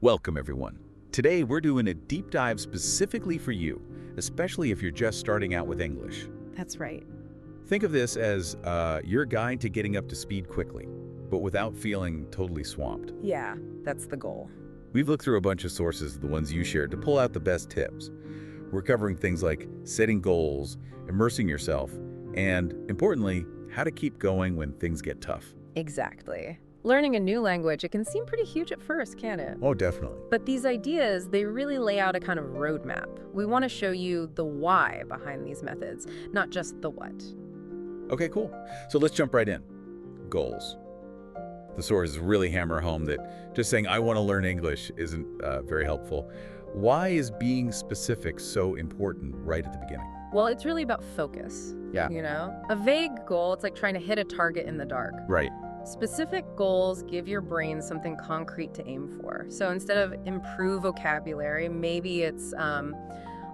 Welcome, everyone. Today, we're doing a deep dive specifically for you, especially if you're just starting out with English. That's right. Think of this as your guide to getting up to speed quickly, but without feeling totally swamped. Yeah, that's the goal. We've looked through a bunch of sources, the ones you shared, to pull out the best tips. We're covering things like setting goals, immersing yourself, and, importantly, how to keep going when things get tough. Exactly. Learning a new language, it can seem pretty huge at first, can't it? Oh, definitely. But these ideas, they really lay out a kind of roadmap. We want to show you the why behind these methods, not just the what. Okay, cool. So let's jump right in. Goals. The sources really hammer home that just saying, I want to learn English isn't very helpful. Why is being specific so important right at the beginning? Well, it's really about focus. Yeah. You know? A vague goal, it's like trying to hit a target in the dark. Right. Specific goals give your brain something concrete to aim for. So instead of improve vocabulary, maybe it's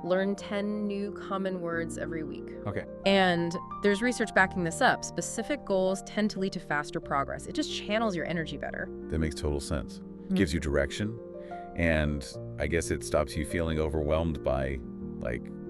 learn 10 new common words every week. Okay. And there's research backing this up. Specific goals tend to lead to faster progress. It just channels your energy better. That makes total sense. Gives you direction, and I guess it stops you feeling overwhelmed by,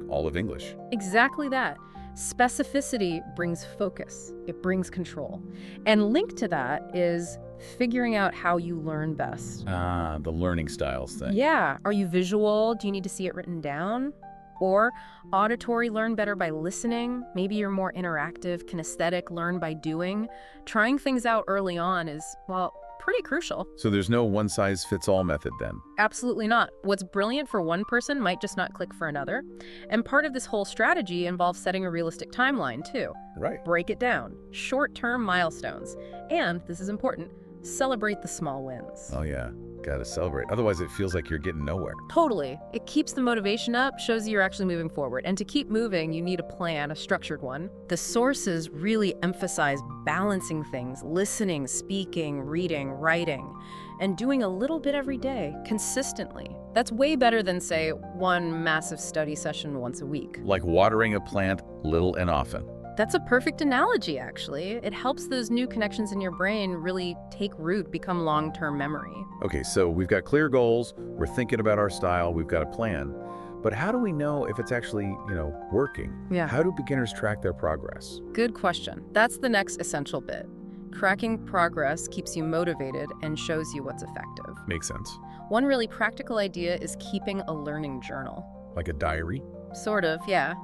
all of English. Exactly that. Specificity brings focus. It brings control. And linked to that is figuring out how you learn best. The learning styles thing. Yeah. Are you visual? Do you need to see it written down? Or auditory, learn better by listening? Maybe you're more interactive, kinesthetic, learn by doing. Trying things out early on is, well, pretty crucial. So there's no one-size-fits-all method then? Absolutely not. What's brilliant for one person might just not click for another. And part of this whole strategy involves setting a realistic timeline, too. Right. Break it down. Short-term milestones. And, this is important, celebrate the small wins. Oh yeah, gotta celebrate. Otherwise it feels like you're getting nowhere. Totally. It keeps the motivation up, shows you're actually moving forward. And to keep moving, you need a plan, a structured one. The sources really emphasize balancing things, listening, speaking, reading, writing, and doing a little bit every day, consistently. That's way better than, say, one massive study session once a week. Like watering a plant little and often. That's a perfect analogy, actually. It helps those new connections in your brain really take root, become long-term memory. Okay, so we've got clear goals, we're thinking about our style, we've got a plan. But how do we know if it's actually, working? Yeah. How do beginners track their progress? Good question. That's the next essential bit. Tracking progress keeps you motivated and shows you what's effective. Makes sense. One really practical idea is keeping a learning journal. Like a diary? Sort of, yeah.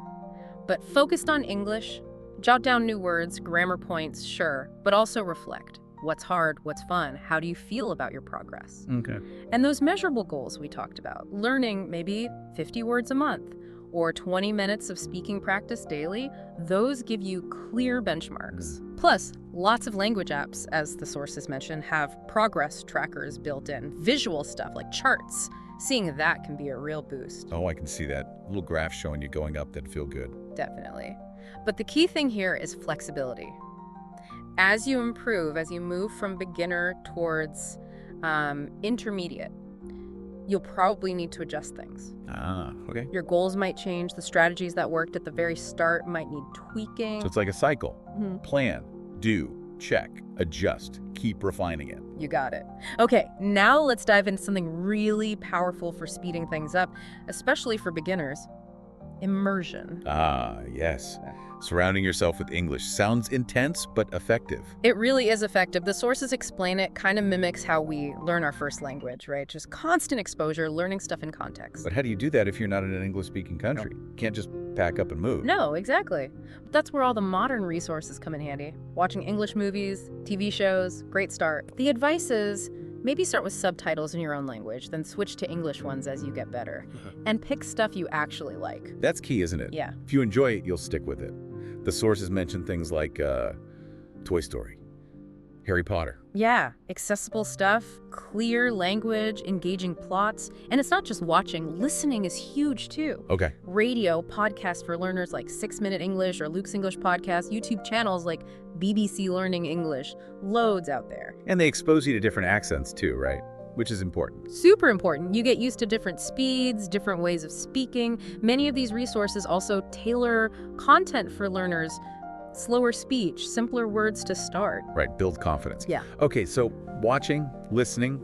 But focused on English. Jot down new words, grammar points, sure, but also reflect. What's hard? What's fun? How do you feel about your progress? Okay. And those measurable goals we talked about, learning maybe 50 words a month or 20 minutes of speaking practice daily, those give you clear benchmarks. Plus, lots of language apps, as the sources mentioned, have progress trackers built in, visual stuff like charts. Seeing that can be a real boost. Oh, I can see that. Little graph showing you going up that feel good. Definitely. But the key thing here is flexibility. As you improve, as you move from beginner towards intermediate, you'll probably need to adjust things. Okay. Your goals might change. The strategies that worked at the very start might need tweaking. So it's like a cycle. Mhm. Plan, do, check, adjust, keep refining it. You got it. Okay, now let's dive into something really powerful for speeding things up, especially for beginners. Immersion. Yes. Surrounding yourself with English sounds intense, but effective. It really is effective. The sources explain it, kind of mimics how we learn our first language, right? Just constant exposure, learning stuff in context. But how do you do that if you're not in an English-speaking country? You can't just pack up and move. No, exactly. But that's where all the modern resources come in handy. Watching English movies, TV shows, great start. The advice is maybe start with subtitles in your own language, then switch to English ones as you get better. And pick stuff you actually like. That's key, isn't it? Yeah. If you enjoy it, you'll stick with it. The sources mention things like Toy Story, Harry Potter. Yeah, accessible stuff, clear language, engaging plots. And it's not just watching, listening is huge too. Okay. Radio, podcasts for learners like 6 Minute English or Luke's English Podcast, YouTube channels like BBC Learning English, loads out there. And they expose you to different accents too, right? Which is important. Super important. You get used to different speeds, different ways of speaking. Many of these resources also tailor content for learners. Slower speech, simpler words to start. Right, build confidence. Yeah. Okay, so watching, listening,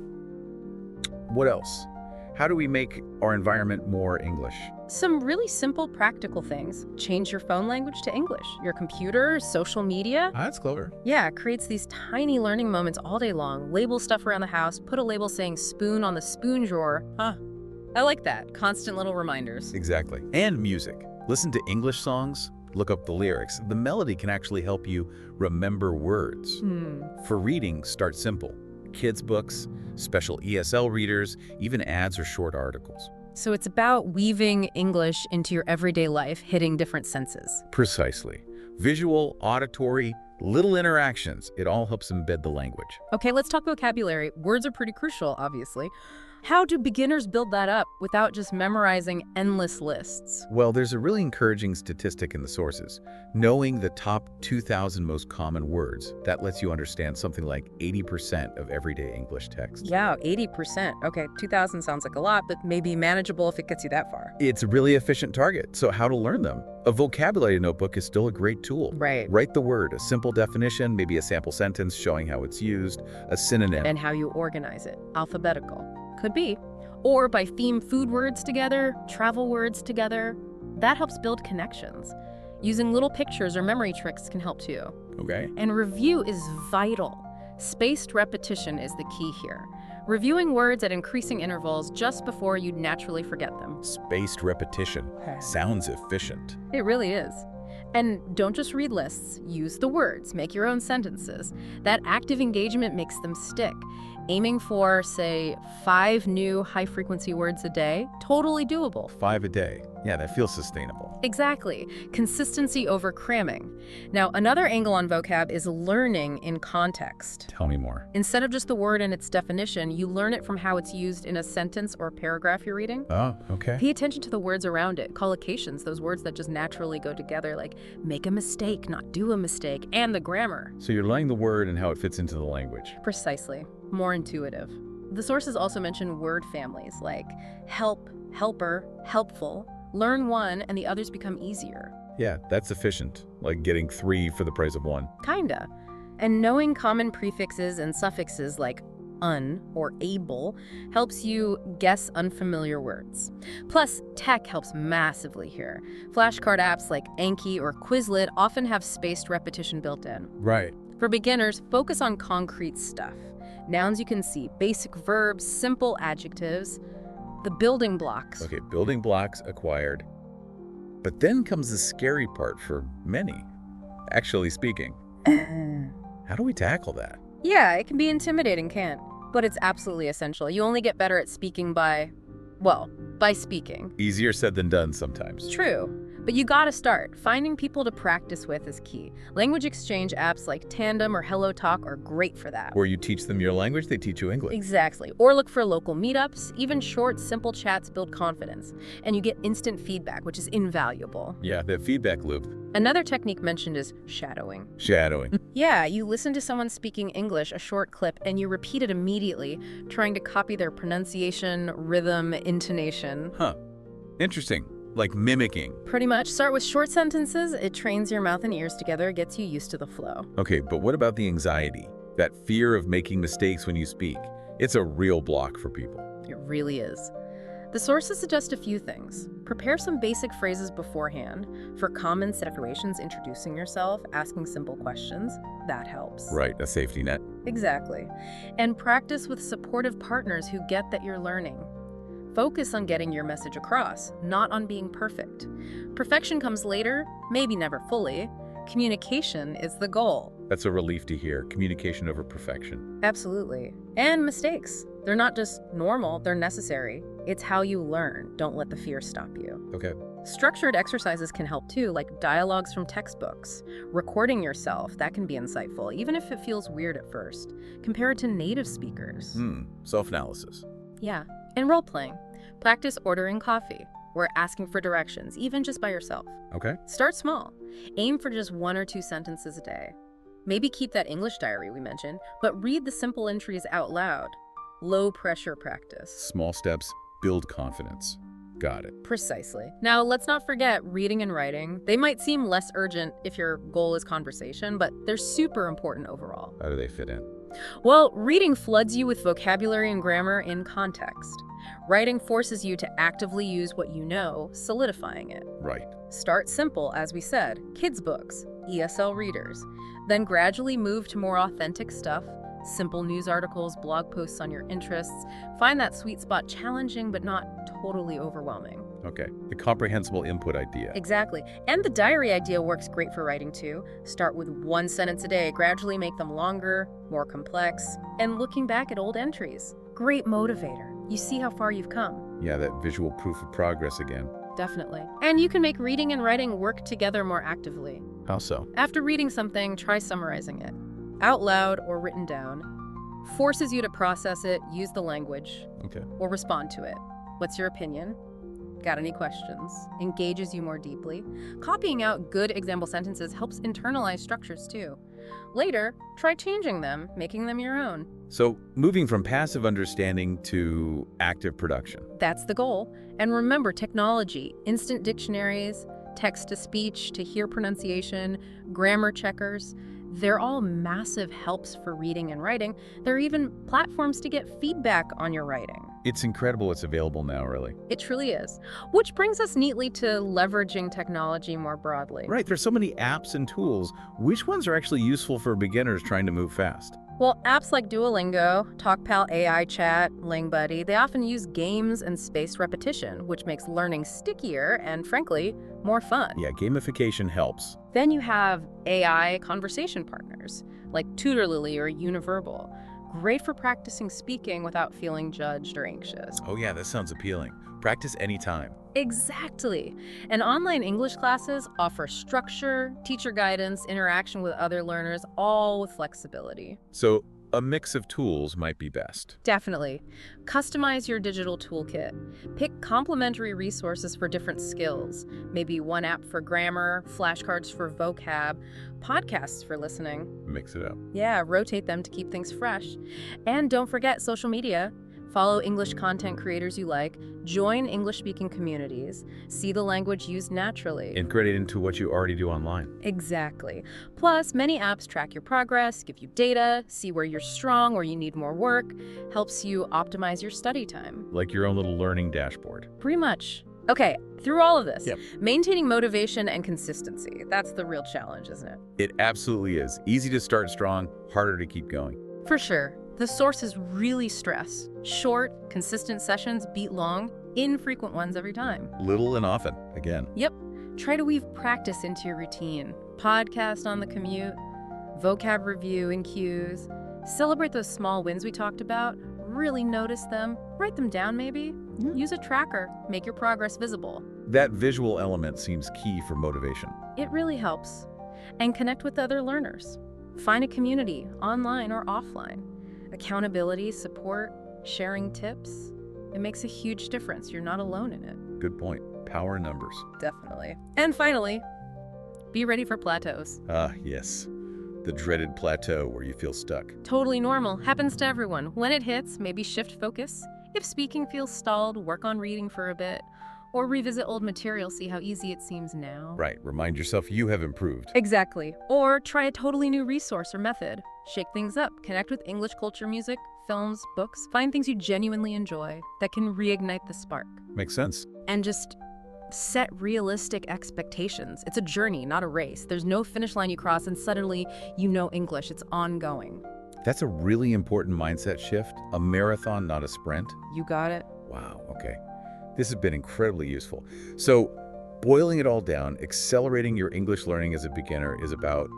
What else? How do we make our environment more English? Some really simple practical things. Change your phone language to English. Your computer, social media. That's clever. Yeah, it creates these tiny learning moments all day long. Label stuff around the house. Put a label saying spoon on the spoon drawer. I like that. Constant little reminders. Exactly. And music. Listen to English songs, look up the lyrics. The melody can actually help you remember words. For reading, start simple. Kids' books, special ESL readers, even ads or short articles. So it's about weaving English into your everyday life, hitting different senses. Precisely. Visual, auditory, little interactions. It all helps embed the language. Okay, let's talk vocabulary. Words are pretty crucial, obviously. How do beginners build that up without just memorizing endless lists? Well, there's a really encouraging statistic in the sources. Knowing the top 2,000 most common words, that lets you understand something like 80% of everyday English text. Yeah, 80%. Okay, 2,000 sounds like a lot, but maybe manageable if it gets you that far. It's a really efficient target, so how to learn them? A vocabulary notebook is still a great tool. Right. Write the word, a simple definition, maybe a sample sentence showing how it's used, a synonym. And how you organize it. Alphabetical. Could be. Or by theme food words together, travel words together. That helps build connections. Using little pictures or memory tricks can help too. Okay. And review is vital. Spaced repetition is the key here. Reviewing words at increasing intervals just before you naturally forget them. Spaced repetition. Sounds efficient. It really is. And don't just read lists. Use the words. Make your own sentences. That active engagement makes them stick. Aiming for, say, 5 new high-frequency words a day, totally doable. 5 a day. Yeah, that feels sustainable. Exactly. Consistency over cramming. Now, another angle on vocab is learning in context. Tell me more. Instead of just the word and its definition, you learn it from how it's used in a sentence or paragraph you're reading. Oh, okay. Pay attention to the words around it, collocations, those words that just naturally go together, like make a mistake, not do a mistake, and the grammar. So you're learning the word and how it fits into the language. Precisely. More intuitive. The sources also mention word families like help, helper, helpful. Learn one and the others become easier. Yeah, that's efficient, like getting 3 for the price of 1. Kinda. And knowing common prefixes and suffixes like un or able helps you guess unfamiliar words. Plus, tech helps massively here. Flashcard apps like Anki or Quizlet often have spaced repetition built in. Right. For beginners, focus on concrete stuff. Nouns you can see, basic verbs, simple adjectives, the building blocks. Okay, building blocks acquired. But then comes the scary part for many, actually speaking. How do we tackle that? Yeah, it can be intimidating, can't? But it's absolutely essential. You only get better at speaking by speaking. Easier said than done sometimes. True. But you gotta start. Finding people to practice with is key. Language exchange apps like Tandem or HelloTalk are great for that. Where you teach them your language, they teach you English. Exactly. Or look for local meetups. Even short, simple chats build confidence. And you get instant feedback, which is invaluable. Yeah, the feedback loop. Another technique mentioned is shadowing. Shadowing. Yeah, you listen to someone speaking English, a short clip, and you repeat it immediately, trying to copy their pronunciation, rhythm, intonation. Huh. Interesting. Like mimicking. Pretty much. Start with short sentences. It trains your mouth and ears together, gets you used to the flow. Okay, but what about the anxiety? That fear of making mistakes when you speak. It's a real block for people. It really is. The sources suggest a few things. Prepare some basic phrases beforehand. For common situations, introducing yourself, asking simple questions. That helps. Right, a safety net. Exactly. And practice with supportive partners who get that you're learning. Focus on getting your message across, not on being perfect. Perfection comes later, maybe never fully. Communication is the goal. That's a relief to hear. Communication over perfection. Absolutely. And mistakes. They're not just normal, they're necessary. It's how you learn. Don't let the fear stop you. Okay. Structured exercises can help too, like dialogues from textbooks. Recording yourself, that can be insightful, even if it feels weird at first. Compare it to native speakers. Self-analysis. Yeah. And role-playing. Practice ordering coffee or asking for directions, even just by yourself. Okay. Start small. Aim for just 1 or 2 sentences a day. Maybe keep that English diary we mentioned, but read the simple entries out loud. Low-pressure practice. Small steps build confidence. Got it. Precisely. Now, let's not forget reading and writing. They might seem less urgent if your goal is conversation, but they're super important overall. How do they fit in? Well, reading floods you with vocabulary and grammar in context. Writing forces you to actively use what you know, solidifying it. Right. Start simple, as we said, kids' books, ESL readers. Then gradually move to more authentic stuff, simple news articles, blog posts on your interests. Find that sweet spot challenging but not totally overwhelming. Okay. The comprehensible input idea. Exactly. And the diary idea works great for writing too. Start with one sentence a day, gradually make them longer, more complex, and looking back at old entries. Great motivator. You see how far you've come. Yeah, that visual proof of progress again. Definitely. And you can make reading and writing work together more actively. How so? After reading something, try summarizing it. Out loud or written down. Forces you to process it, use the language, Okay. or respond to it. What's your opinion? Got any questions? Engages you more deeply. Copying out good example sentences helps internalize structures too. Later, try changing them, making them your own. So, moving from passive understanding to active production. That's the goal. And remember, technology, instant dictionaries, text-to-speech, to hear pronunciation, grammar checkers, they're all massive helps for reading and writing. There are even platforms to get feedback on your writing. It's incredible it's available now, really. It truly is. Which brings us neatly to leveraging technology more broadly. Right, there's so many apps and tools. Which ones are actually useful for beginners trying to move fast? Well, apps like Duolingo, TalkPal AI Chat, LingBuddy, they often use games and spaced repetition, which makes learning stickier and, frankly, more fun. Yeah, gamification helps. Then you have AI conversation partners, like Tutorlily or Univerbal. Great for practicing speaking without feeling judged or anxious. Oh yeah, that sounds appealing. Practice anytime. Exactly. And online English classes offer structure, teacher guidance, interaction with other learners, all with flexibility. So, a mix of tools might be best. Definitely. Customize your digital toolkit. Pick complementary resources for different skills. Maybe one app for grammar, flashcards for vocab, podcasts for listening. Mix it up. Yeah, rotate them to keep things fresh. And don't forget social media. Follow English content creators you like, join English-speaking communities, see the language used naturally. Integrate it into what you already do online. Exactly. Plus, many apps track your progress, give you data, see where you're strong or you need more work, helps you optimize your study time. Like your own little learning dashboard. Pretty much. Okay, through all of this, Yep. maintaining motivation and consistency, that's the real challenge, isn't it? It absolutely is. Easy to start strong, harder to keep going. For sure. The sources really stress. Short, consistent sessions beat long, infrequent ones every time. Little and often, again. Yep. Try to weave practice into your routine. Podcast on the commute, vocab review in cues. Celebrate those small wins we talked about. Really notice them. Write them down maybe. Use a tracker. Make your progress visible. That visual element seems key for motivation. It really helps. And connect with other learners. Find a community, online or offline. Accountability, support, sharing tips. It makes a huge difference. You're not alone in it. Good point. Power numbers. Definitely. And finally, be ready for plateaus. Ah, yes. The dreaded plateau where you feel stuck. Totally normal. Happens to everyone. When it hits, maybe shift focus. If speaking feels stalled, work on reading for a bit. Or revisit old material, see how easy it seems now. Right. Remind yourself you have improved. Exactly. Or try a totally new resource or method. Shake things up. Connect with English culture, music, films, books. Find things you genuinely enjoy that can reignite the spark. Makes sense. And just set realistic expectations. It's a journey, not a race. There's no finish line you cross and suddenly you know English. It's ongoing. That's a really important mindset shift. A marathon, not a sprint. You got it? Wow, okay. This has been incredibly useful. So, boiling it all down, accelerating your English learning as a beginner is about,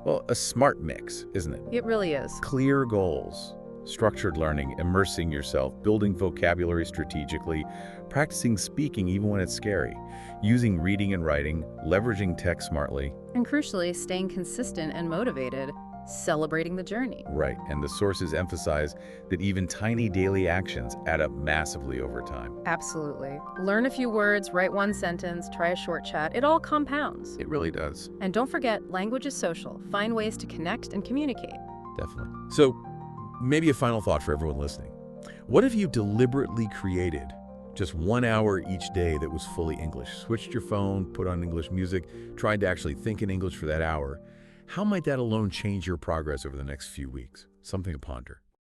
well, a smart mix, isn't it? It really is. Clear goals, structured learning, immersing yourself, building vocabulary strategically, practicing speaking even when it's scary, using reading and writing, leveraging tech smartly. And crucially, staying consistent and motivated, celebrating the journey. Right, and the sources emphasize that even tiny daily actions add up massively over time. Absolutely. Learn a few words, write one sentence, try a short chat. It all compounds. It really does. And don't forget, language is social. Find ways to connect and communicate. Definitely. So, maybe a final thought for everyone listening. What if you deliberately created just 1 hour each day that was fully English? Switched your phone, put on English music, tried to actually think in English for that hour. How might that alone change your progress over the next few weeks? Something to ponder.